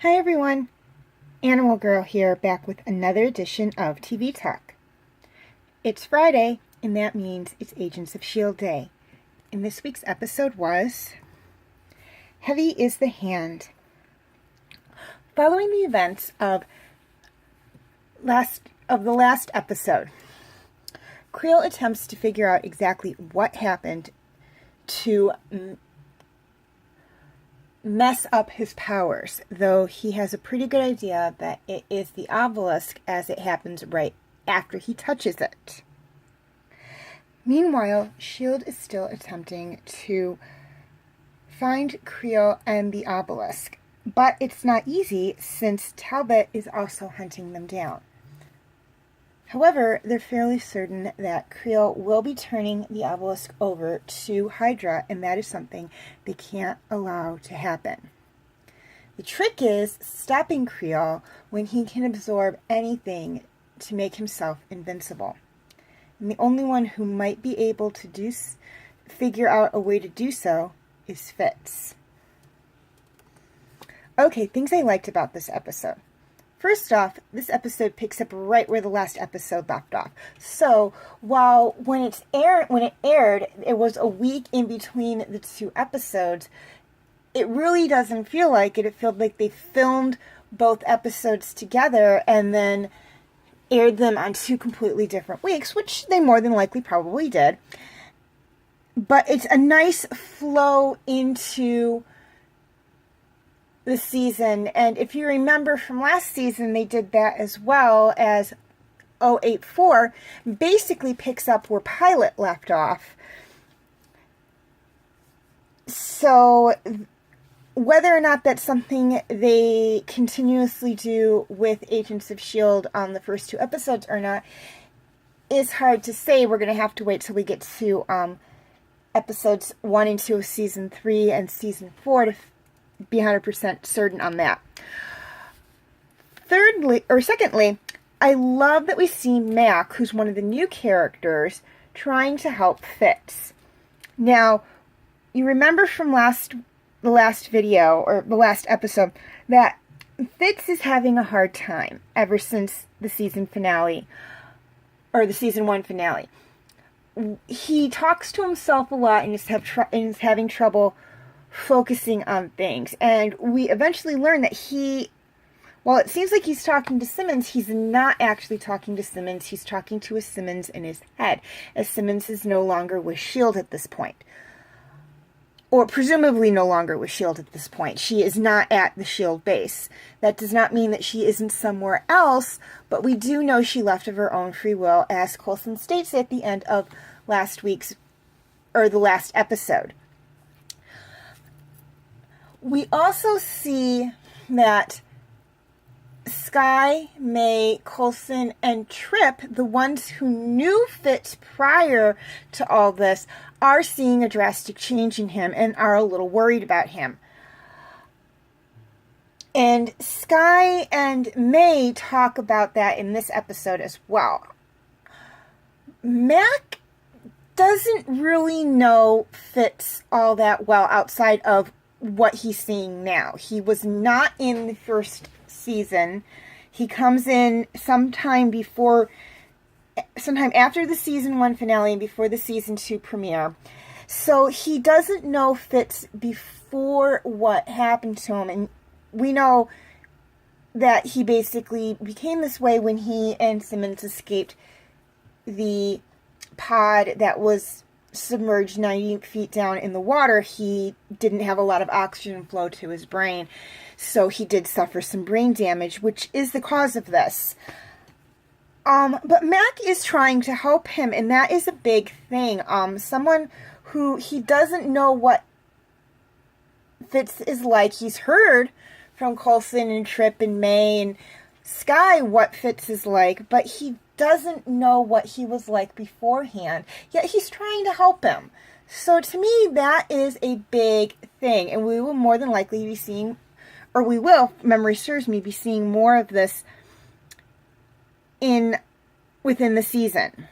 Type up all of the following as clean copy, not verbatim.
Hi everyone, Animal Girl here, back with another edition of TV Talk. It's Friday, and that means it's Agents of S.H.I.E.L.D. Day. And this week's episode was Heavy is the Hand. Following the events of the last episode, Creel attempts to figure out exactly what happened to mess up his powers, though he has a pretty good idea that it is the Obelisk, as it happens right after he touches it. Meanwhile, S.H.I.E.L.D. is still attempting to find Creel and the Obelisk, but it's not easy since Talbot is also hunting them down. However, they're fairly certain that Creel will be turning the Obelisk over to Hydra, and that is something they can't allow to happen. The trick is stopping Creel when he can absorb anything to make himself invincible. And the only one who might be able to figure out a way to do so is Fitz. Okay, things I liked about this episode. First off, this episode picks up right where the last episode left off. So, while when it aired, it was a week in between the two episodes, it really doesn't feel like it. It felt like they filmed both episodes together and then aired them on two completely different weeks, which they more than likely probably did. But it's a nice flow into the season, and if you remember from last season, they did that as well, as 084 basically picks up where Pilot left off. So whether or not that's something they continuously do with Agents of S.H.I.E.L.D. on the first two episodes or not is hard to say. We're going to have to wait till we get to episodes 1 and 2 of season 3 and season 4 to be 100% certain on that. Secondly, I love that we see Mac, who's one of the new characters, trying to help Fitz. Now, you remember from the last video, or the last episode, that Fitz is having a hard time ever since the season finale, or the season 1 finale. He talks to himself a lot and is having trouble focusing on things, and we eventually learn that while it seems like he's talking to Simmons, he's not actually talking to Simmons. He's talking to a Simmons in his head, as Simmons is no longer with S.H.I.E.L.D. at this point, or presumably no longer with S.H.I.E.L.D. at this point. She is not at the S.H.I.E.L.D. base. That does not mean that she isn't somewhere else, but we do know she left of her own free will, as Coulson states at the end of the last episode. We also see that Skye, May, Coulson, and Trip, the ones who knew Fitz prior to all this, are seeing a drastic change in him and are a little worried about him. And Skye and May talk about that in this episode as well. Mac doesn't really know Fitz all that well outside of what he's seeing now. He was not in the first season. He comes in sometime after the season 1 finale and before the season 2 premiere. So he doesn't know Fitz before what happened to him, and we know that he basically became this way when he and Simmons escaped the pod that was submerged 90 feet down in the water. He didn't have a lot of oxygen flow to his brain, so he did suffer some brain damage, which is the cause of this. But Mac is trying to help him, and that is a big thing. Someone who he doesn't know what Fitz is like. He's heard from Coulson and Trip and May and Skye what Fitz is like, but he doesn't know what he was like beforehand, yet he's trying to help him. So to me, that is a big thing, and we will more than likely be seeing, or we will, if memory serves me, be seeing more of this within the season.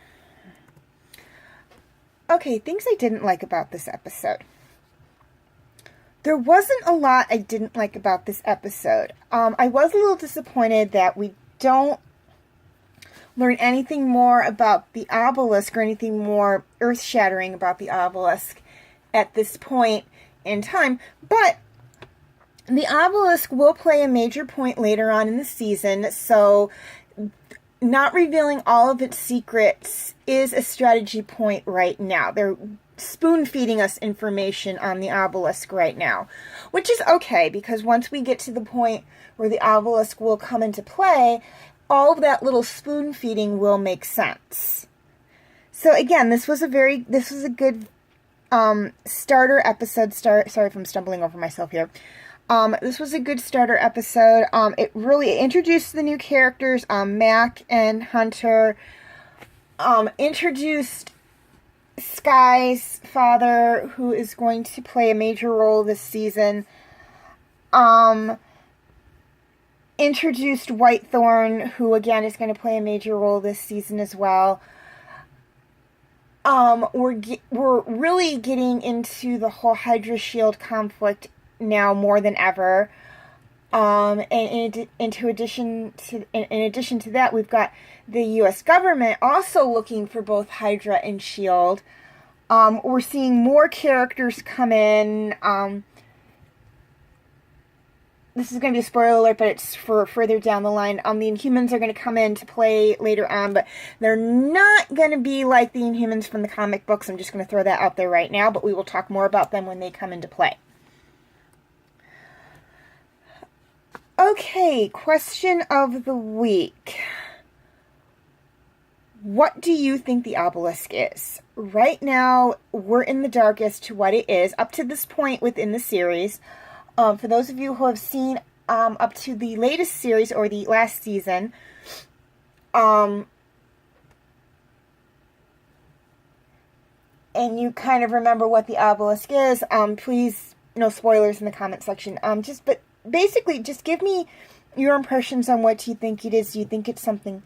Okay, things I didn't like about this episode. There wasn't a lot I didn't like about this episode. I was a little disappointed that we don't learn anything more about the Obelisk or anything more earth-shattering about the Obelisk at this point in time. But the Obelisk will play a major point later on in the season, so not revealing all of its secrets is a strategy point right now. They're spoon-feeding us information on the Obelisk right now, which is okay, because once we get to the point where the Obelisk will come into play, all of that little spoon-feeding will make sense. So again, this was a good starter episode. Sorry if I'm stumbling over myself here. This was a good starter episode. It really introduced the new characters, Mac and Hunter. Introduced Sky's father, who is going to play a major role this season. Introduced Whitethorn, who again is going to play a major role this season as well. We're really getting into the whole Hydra Shield conflict now more than ever. And in addition to that, we've got the U.S. government also looking for both Hydra and Shield. We're seeing more characters come in. This is going to be a spoiler alert, but it's for further down the line. The Inhumans are going to come in to play later on, but they're not going to be like the Inhumans from the comic books. I'm just going to throw that out there right now, but we will talk more about them when they come into play. Okay, question of the week. What do you think the Obelisk is? Right now, we're in the dark as to what it is, up to this point within the series. For those of you who have seen up to the latest series, or the last season, and you kind of remember what the Obelisk is, please, no spoilers in the comment section. But basically, just give me your impressions on what you think it is. Do you think it's something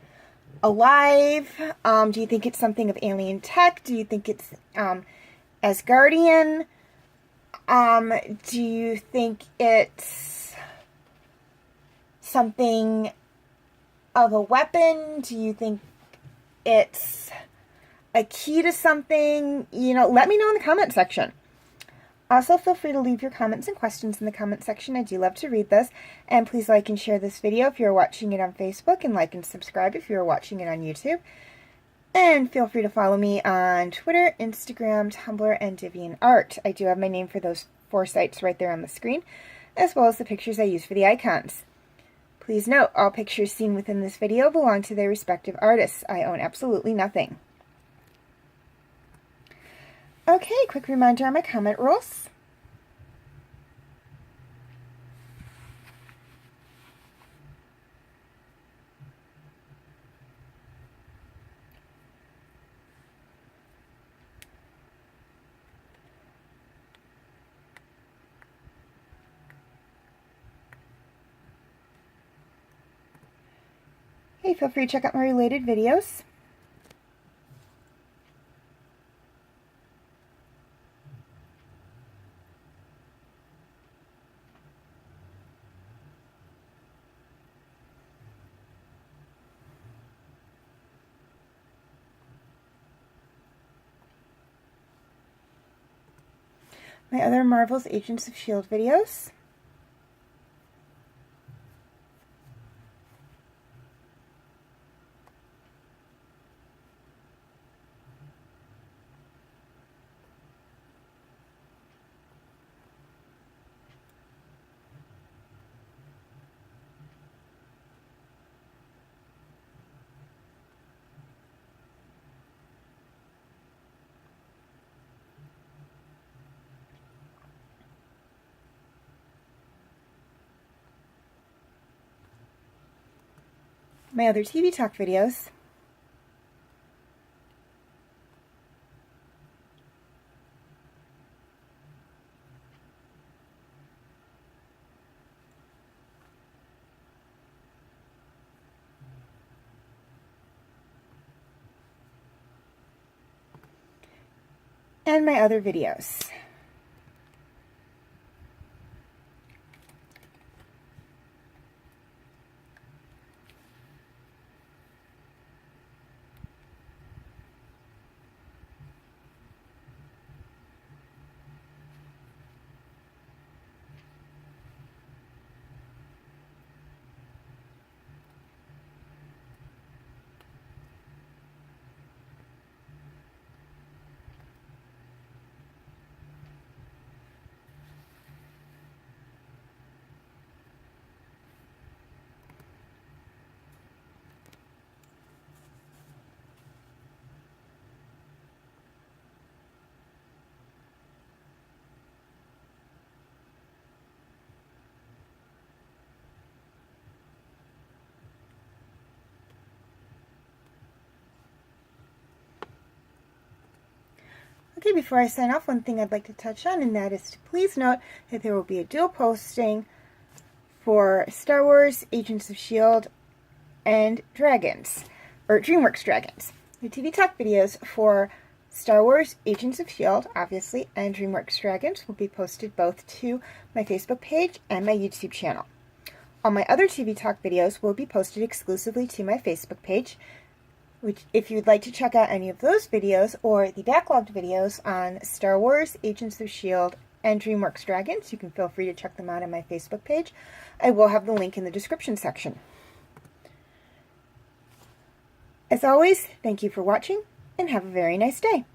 alive? Do you think it's something of alien tech? Do you think it's Asgardian? Do you think it's something of a weapon? Do you think it's a key to something? Let me know in the comment section. Also, feel free to leave your comments and questions in the comment section. I do love to read those. And please like and share this video if you're watching it on Facebook, and like and subscribe if you're watching it on YouTube. And feel free to follow me on Twitter, Instagram, Tumblr, and DeviantArt. I do have my name for those 4 sites right there on the screen, as well as the pictures I use for the icons. Please note, all pictures seen within this video belong to their respective artists. I own absolutely nothing. Okay, quick reminder on my comment rules. Hey, feel free to check out my related videos. My other Marvel's Agents of S.H.I.E.L.D. videos. My other TV talk videos. And my other videos. Okay, before I sign off, one thing I'd like to touch on, and that is to please note that there will be a dual posting for Star Wars, Agents of S.H.I.E.L.D., and Dragons, or DreamWorks Dragons. The TV Talk videos for Star Wars, Agents of S.H.I.E.L.D., obviously, and DreamWorks Dragons will be posted both to my Facebook page and my YouTube channel. All my other TV Talk videos will be posted exclusively to my Facebook page, which, if you'd like to check out any of those videos or the backlogged videos on Star Wars, Agents of S.H.I.E.L.D., and DreamWorks Dragons, you can feel free to check them out on my Facebook page. I will have the link in the description section. As always, thank you for watching, and have a very nice day.